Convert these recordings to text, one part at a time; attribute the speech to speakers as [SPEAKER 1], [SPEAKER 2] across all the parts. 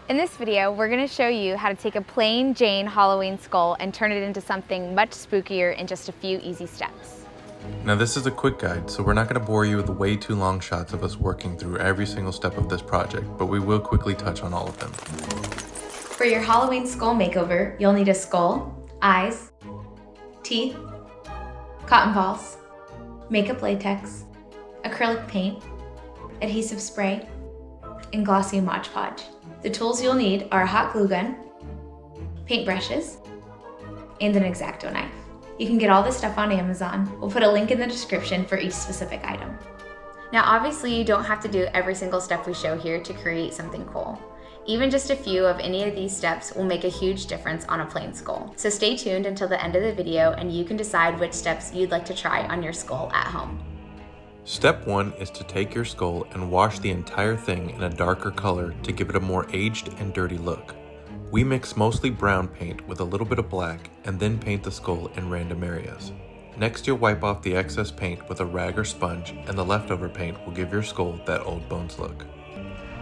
[SPEAKER 1] In this video, we're going to show you how to take a plain Jane Halloween skull and turn it into something much spookier in just a few easy steps.
[SPEAKER 2] Now this is a quick guide, so we're not going to bore you with way too long shots of us working through every single step of this project, but we will quickly touch on all of them.
[SPEAKER 1] For your Halloween skull makeover, you'll need a skull, eyes, teeth, cotton balls, makeup latex, acrylic paint, adhesive spray, and Glossy Modge Podge. The tools you'll need are a hot glue gun, paintbrushes, and an X-Acto knife. You can get all this stuff on Amazon. We'll put a link in the description for each specific item. Now obviously you don't have to do every single step we show here to create something cool. Even just a few of any of these steps will make a huge difference on a plain skull. So stay tuned until the end of the video and you can decide which steps you'd like to try on your skull at home.
[SPEAKER 2] Step 1 is to take your skull and wash the entire thing in a darker color to give it a more aged and dirty look. We mix mostly brown paint with a little bit of black and then paint the skull in random areas. Next you'll wipe off the excess paint with a rag or sponge, and the leftover paint will give your skull that old bones look.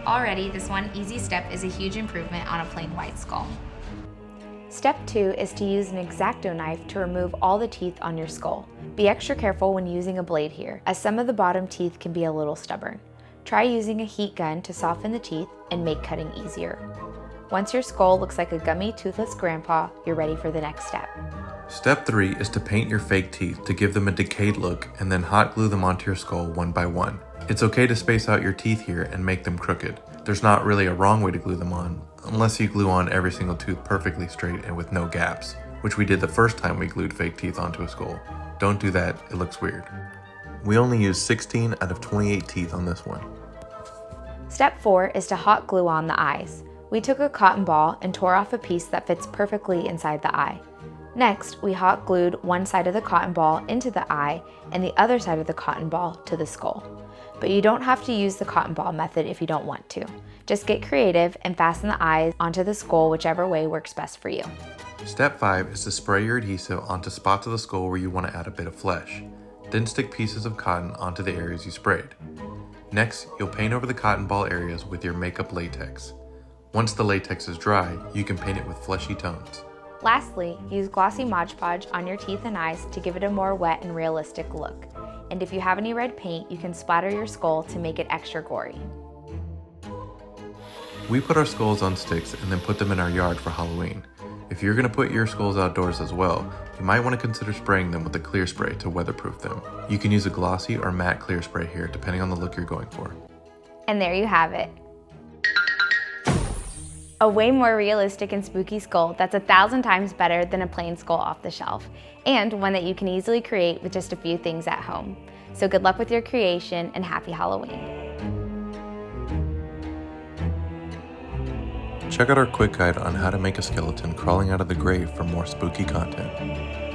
[SPEAKER 1] Already, this one easy step is a huge improvement on a plain white skull. Step 2 is to use an X-Acto knife to remove all the teeth on your skull. Be extra careful when using a blade here, as some of the bottom teeth can be a little stubborn. Try using a heat gun to soften the teeth and make cutting easier. Once your skull looks like a gummy, toothless grandpa, you're ready for the next step.
[SPEAKER 2] Step 3 is to paint your fake teeth to give them a decayed look and then hot glue them onto your skull one by one. It's okay to space out your teeth here and make them crooked. There's not really a wrong way to glue them on, unless you glue on every single tooth perfectly straight and with no gaps, which we did the first time we glued fake teeth onto a skull. Don't do that, it looks weird. We only used 16 out of 28 teeth on this one.
[SPEAKER 1] Step 4 is to hot glue on the eyes. We took a cotton ball and tore off a piece that fits perfectly inside the eye. Next, we hot glued one side of the cotton ball into the eye and the other side of the cotton ball to the skull. But you don't have to use the cotton ball method if you don't want to. Just get creative and fasten the eyes onto the skull whichever way works best for you.
[SPEAKER 2] Step 5 is to spray your adhesive onto spots of the skull where you want to add a bit of flesh. Then stick pieces of cotton onto the areas you sprayed. Next, you'll paint over the cotton ball areas with your makeup latex. Once the latex is dry, you can paint it with fleshy tones.
[SPEAKER 1] Lastly, use Glossy Modge Podge on your teeth and eyes to give it a more wet and realistic look. And if you have any red paint, you can splatter your skull to make it extra gory.
[SPEAKER 2] We put our skulls on sticks and then put them in our yard for Halloween. If you're going to put your skulls outdoors as well, you might want to consider spraying them with a clear spray to weatherproof them. You can use a glossy or matte clear spray here depending on the look you're going for.
[SPEAKER 1] And there you have it. A way more realistic and spooky skull that's 1,000 times better than a plain skull off the shelf, and one that you can easily create with just a few things at home. So good luck with your creation and happy Halloween.
[SPEAKER 2] Check out our quick guide on how to make a skeleton crawling out of the grave for more spooky content.